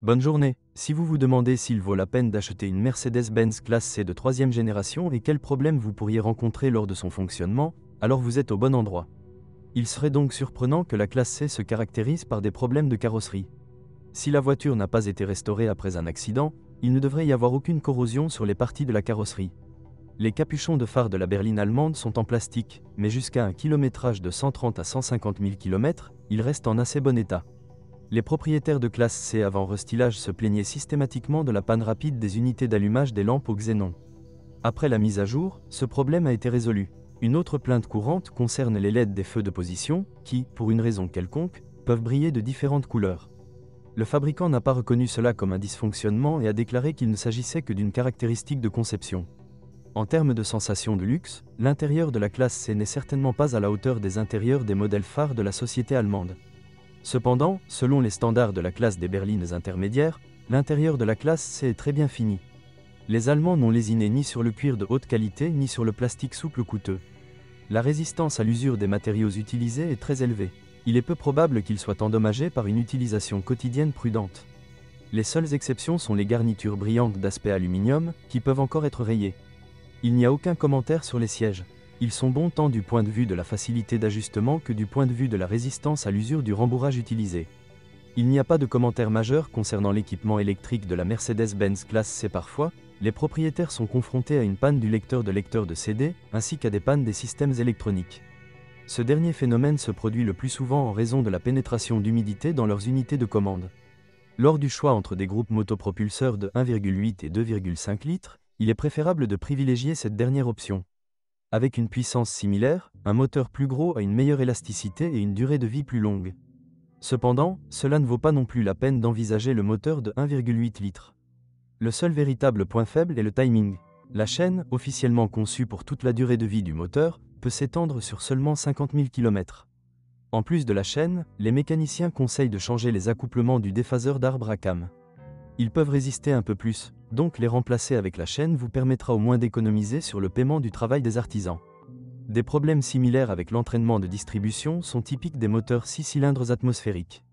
Bonne journée. Si vous vous demandez s'il vaut la peine d'acheter une Mercedes-Benz classe C de troisième génération et quels problèmes vous pourriez rencontrer lors de son fonctionnement, alors vous êtes au bon endroit. Il serait donc surprenant que la classe C se caractérise par des problèmes de carrosserie. Si la voiture n'a pas été restaurée après un accident, il ne devrait y avoir aucune corrosion sur les parties de la carrosserie. Les capuchons de phare de la berline allemande sont en plastique, mais jusqu'à un kilométrage de 130 à 150 000 km, ils restent en assez bon état. Les propriétaires de classe C avant restylage se plaignaient systématiquement de la panne rapide des unités d'allumage des lampes au xénon. Après la mise à jour, ce problème a été résolu. Une autre plainte courante concerne les LED des feux de position, qui, pour une raison quelconque, peuvent briller de différentes couleurs. Le fabricant n'a pas reconnu cela comme un dysfonctionnement et a déclaré qu'il ne s'agissait que d'une caractéristique de conception. En termes de sensation de luxe, l'intérieur de la classe C n'est certainement pas à la hauteur des intérieurs des modèles phares de la société allemande. Cependant, selon les standards de la classe des berlines intermédiaires, l'intérieur de la classe C est très bien fini. Les Allemands n'ont lésiné ni sur le cuir de haute qualité ni sur le plastique souple coûteux. La résistance à l'usure des matériaux utilisés est très élevée. Il est peu probable qu'ils soient endommagés par une utilisation quotidienne prudente. Les seules exceptions sont les garnitures brillantes d'aspect aluminium, qui peuvent encore être rayées. Il n'y a aucun commentaire sur les sièges. Ils sont bons tant du point de vue de la facilité d'ajustement que du point de vue de la résistance à l'usure du rembourrage utilisé. Il n'y a pas de commentaire majeur concernant l'équipement électrique de la Mercedes-Benz classe C. Parfois, les propriétaires sont confrontés à une panne du lecteur de CD, ainsi qu'à des pannes des systèmes électroniques. Ce dernier phénomène se produit le plus souvent en raison de la pénétration d'humidité dans leurs unités de commande. Lors du choix entre des groupes motopropulseurs de 1,8 et 2,5 litres, il est préférable de privilégier cette dernière option. Avec une puissance similaire, un moteur plus gros a une meilleure élasticité et une durée de vie plus longue. Cependant, cela ne vaut pas non plus la peine d'envisager le moteur de 1,8 litres. Le seul véritable point faible est le timing. La chaîne, officiellement conçue pour toute la durée de vie du moteur, peut s'étendre sur seulement 50 000 km. En plus de la chaîne, les mécaniciens conseillent de changer les accouplements du déphaseur d'arbre à cames. Ils peuvent résister un peu plus, donc les remplacer avec la chaîne vous permettra au moins d'économiser sur le paiement du travail des artisans. Des problèmes similaires avec l'entraînement de distribution sont typiques des moteurs 6 cylindres atmosphériques.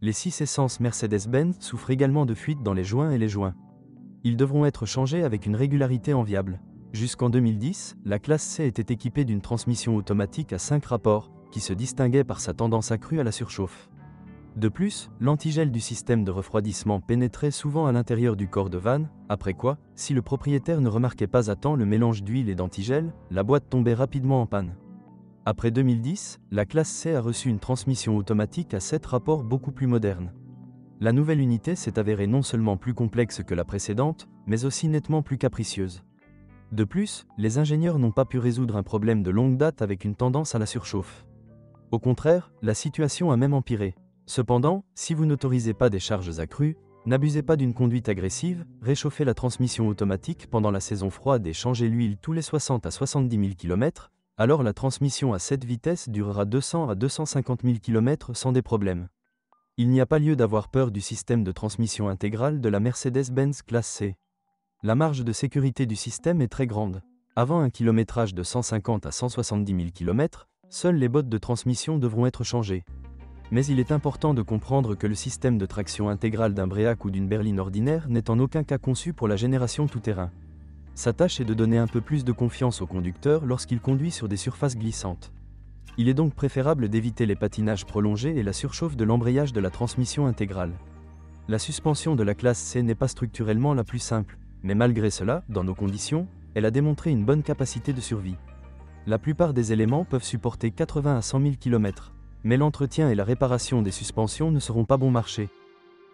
Les 6 essences Mercedes-Benz souffrent également de fuites dans les joints et les joints. Ils devront être changés avec une régularité enviable. Jusqu'en 2010, la classe C était équipée d'une transmission automatique à 5 rapports, qui se distinguait par sa tendance accrue à la surchauffe. De plus, l'antigel du système de refroidissement pénétrait souvent à l'intérieur du corps de vanne, après quoi, si le propriétaire ne remarquait pas à temps le mélange d'huile et d'antigel, la boîte tombait rapidement en panne. Après 2010, la classe C a reçu une transmission automatique à 7 rapports beaucoup plus moderne. La nouvelle unité s'est avérée non seulement plus complexe que la précédente, mais aussi nettement plus capricieuse. De plus, les ingénieurs n'ont pas pu résoudre un problème de longue date avec une tendance à la surchauffe. Au contraire, la situation a même empiré. Cependant, si vous n'autorisez pas des charges accrues, n'abusez pas d'une conduite agressive, réchauffez la transmission automatique pendant la saison froide et changez l'huile tous les 60 à 70 000 km, alors la transmission à 7 vitesses durera 200 à 250 000 km sans des problèmes. Il n'y a pas lieu d'avoir peur du système de transmission intégrale de la Mercedes-Benz classe C. La marge de sécurité du système est très grande. Avant un kilométrage de 150 à 170 000 km, seules les bottes de transmission devront être changées. Mais il est important de comprendre que le système de traction intégrale d'un Bréac ou d'une berline ordinaire n'est en aucun cas conçu pour la génération tout-terrain. Sa tâche est de donner un peu plus de confiance au conducteur lorsqu'il conduit sur des surfaces glissantes. Il est donc préférable d'éviter les patinages prolongés et la surchauffe de l'embrayage de la transmission intégrale. La suspension de la classe C n'est pas structurellement la plus simple, mais malgré cela, dans nos conditions, elle a démontré une bonne capacité de survie. La plupart des éléments peuvent supporter 80 à 100 000 km. Mais l'entretien et la réparation des suspensions ne seront pas bon marché.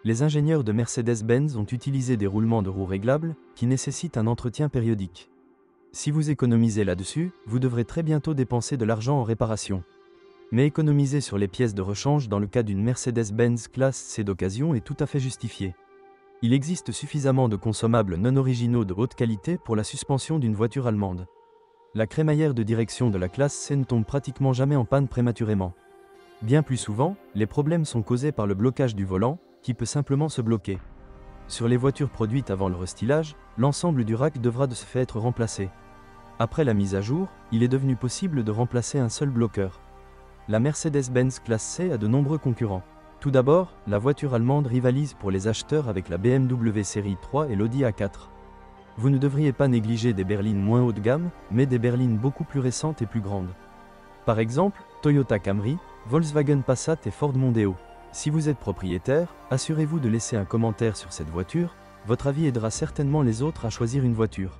Les ingénieurs de Mercedes-Benz ont utilisé des roulements de roues réglables, qui nécessitent un entretien périodique. Si vous économisez là-dessus, vous devrez très bientôt dépenser de l'argent en réparation. Mais économiser sur les pièces de rechange dans le cas d'une Mercedes-Benz classe C d'occasion est tout à fait justifié. Il existe suffisamment de consommables non originaux de haute qualité pour la suspension d'une voiture allemande. La crémaillère de direction de la classe C ne tombe pratiquement jamais en panne prématurément. Bien plus souvent, les problèmes sont causés par le blocage du volant, qui peut simplement se bloquer. Sur les voitures produites avant le restylage, l'ensemble du rack devra de ce fait être remplacé. Après la mise à jour, il est devenu possible de remplacer un seul bloqueur. La Mercedes-Benz classe C a de nombreux concurrents. Tout d'abord, la voiture allemande rivalise pour les acheteurs avec la BMW série 3 et l'Audi A4. Vous ne devriez pas négliger des berlines moins haut de gamme, mais des berlines beaucoup plus récentes et plus grandes. Par exemple, Toyota Camry, Volkswagen Passat et Ford Mondeo. Si vous êtes propriétaire, assurez-vous de laisser un commentaire sur cette voiture, votre avis aidera certainement les autres à choisir une voiture.